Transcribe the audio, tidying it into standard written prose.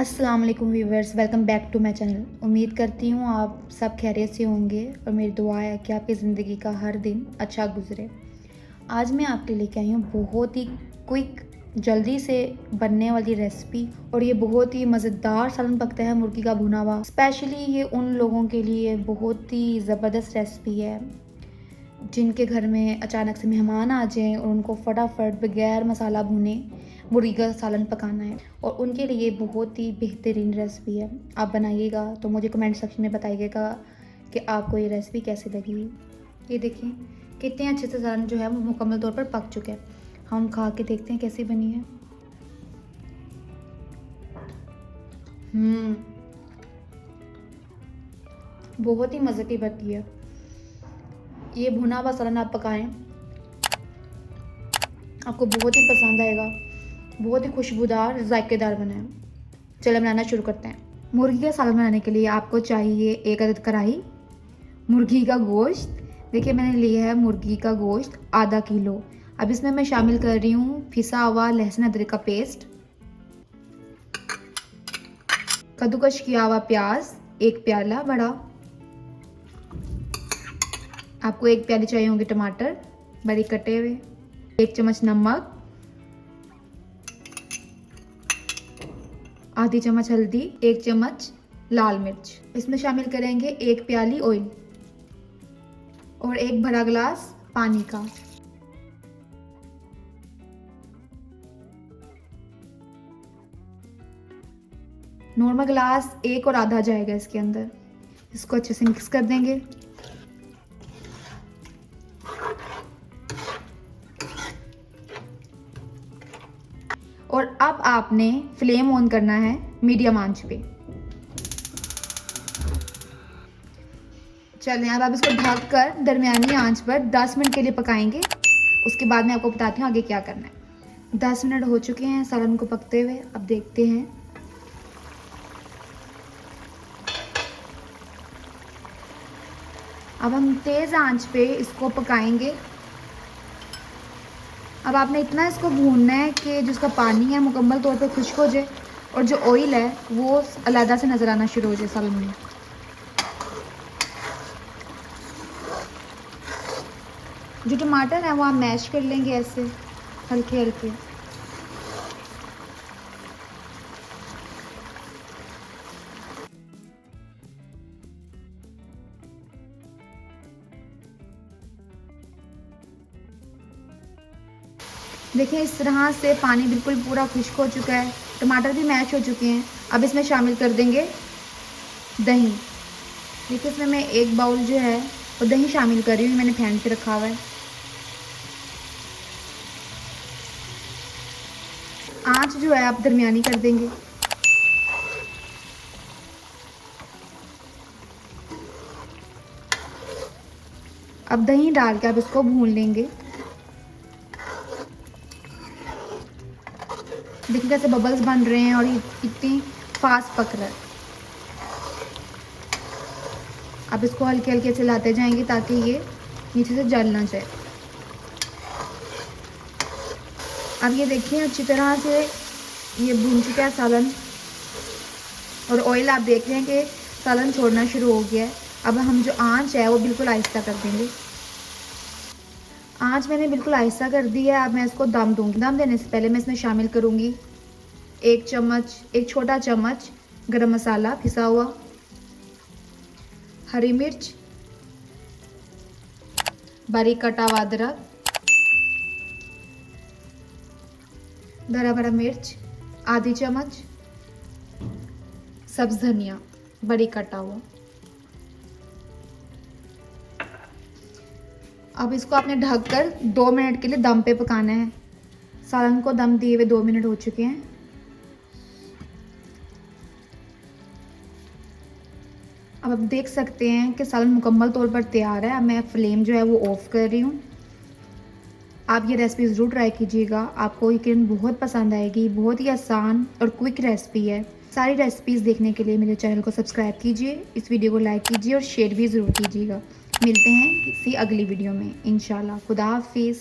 अस्सलाम वालेकुम viewers, welcome back to my channel. उम्मीद करती हूँ आप सब खैरियत से होंगे और मेरी दुआ है कि आपकी ज़िंदगी का हर दिन अच्छा गुजरे। आज मैं आपके लेके आई हूँ बहुत ही क्विक, जल्दी से बनने वाली रेसिपी और ये बहुत ही मज़ेदार सालन पकता है मुर्गी का भुना हुआ। स्पेशली ये उन लोगों के लिए बहुत ही ज़बरदस्त रेसिपी है जिनके घर में अचानक से मेहमान आ जाएं और उनको फटाफट बगैर मसाला भुने मुर्गी का सालन पकाना है, और उनके लिए बहुत ही बेहतरीन रेसिपी है। आप बनाइएगा तो मुझे कमेंट सेक्शन में बताइएगा कि आपको ये रेसिपी कैसी लगी। ये देखिए कितने अच्छे से सालन जो है वो मुकम्मल तौर पर पक चुके हैं। हम खा के देखते हैं कैसी बनी है। बहुत ही मज़े की बनती है। ये भुना हुआ सालन आप पकाएं, आपको बहुत ही पसंद आएगा। बहुत ही खुशबूदार जायकेदार बना है। चलो बनाना शुरू करते हैं। मुर्गी का सालन बनाने के लिए आपको चाहिए एक अदद कढ़ाई, मुर्गी का गोश्त। देखिए मैंने लिया है मुर्गी का गोश्त आधा किलो। अब इसमें मैं शामिल कर रही हूँ पिसा हुआ लहसुन अदरक का पेस्ट, कद्दूकश किया हुआ प्याज एक प्याला बड़ा, आपको एक प्याली चाहिए होंगे टमाटर बारीक कटे हुए, एक चम्मच नमक, आधी चम्मच हल्दी, एक चम्मच लाल मिर्च। इसमें शामिल करेंगे एक प्याली ऑयल और एक भरा गिलास पानी का। नॉर्मल गिलास एक और आधा जाएगा इसके अंदर। इसको अच्छे से मिक्स कर देंगे। और अब आपने फ्लेम ऑन करना है मीडियम आंच पे। चलें अब आप इसको ढक कर दरमियानी आंच पर 10 मिनट के लिए पकाएंगे। उसके बाद मैं आपको बताती हूँ आगे क्या करना है। 10 मिनट हो चुके हैं सालन को पकते हुए। अब देखते हैं। अब हम तेज़ आंच पे इसको पकाएंगे। अब आपने इतना इसको भूनना है कि जिसका पानी है मुकम्मल तौर पे खुश्क हो जाए और जो ऑयल है वो अलग से नज़र आना शुरू हो जाए सालन में। जो टमाटर है वो आप मैश कर लेंगे ऐसे हल्के हल्के। देखिए इस तरह से पानी बिल्कुल पूरा खुश्क हो चुका है, टमाटर भी मैश हो चुके हैं। अब इसमें शामिल कर देंगे दही। देखिए इसमें मैं एक बाउल जो है वो दही शामिल कर रही हूँ, मैंने फेंट के रखा हुआ है। आंच जो है आप दरमियानी कर देंगे। अब दही डाल के आप इसको भून लेंगे। देखिए कैसे बबल्स बन रहे हैं और ये कितनी फास्ट पक रहा है। आप इसको हल्के हल्के चलाते जाएंगे ताकि ये नीचे से जल ना जाए। अब ये देखिए अच्छी तरह से ये भून चुका है सालन और ऑयल आप देख रहे हैं कि सालन छोड़ना शुरू हो गया है। अब हम जो आंच है वो बिल्कुल आहिस्ता कर देंगे। आंच मैंने बिल्कुल आहिस्ता कर दी है। अब मैं इसको दम दूंगी। दम देने से पहले मैं इसमें शामिल करूंगी एक छोटा चम्मच गरम मसाला पिसा हुआ, हरी मिर्च, बारीक कटा हुआ अदरक, हरा भरा मिर्च आधी चम्मच, सब्ज धनिया बारीक कटा हुआ। अब इसको आपने ढककर 2 मिनट के लिए दम पे पकाना है। सालन को दम दिए हुए 2 मिनट हो चुके हैं। अब आप देख सकते हैं कि सालन मुकम्मल तौर पर तैयार है। अब मैं फ्लेम जो है वो ऑफ़ कर रही हूँ। आप ये रेसिपी ज़रूर ट्राई कीजिएगा, आपको यकीनन बहुत पसंद आएगी। बहुत ही आसान और क्विक रेसिपी है। सारी रेसिपीज़ देखने के लिए मेरे चैनल को सब्सक्राइब कीजिए, इस वीडियो को लाइक कीजिए और शेयर भी ज़रूर कीजिएगा। मिलते हैं किसी अगली वीडियो में इंशाल्लाह। खुदा हाफिज़।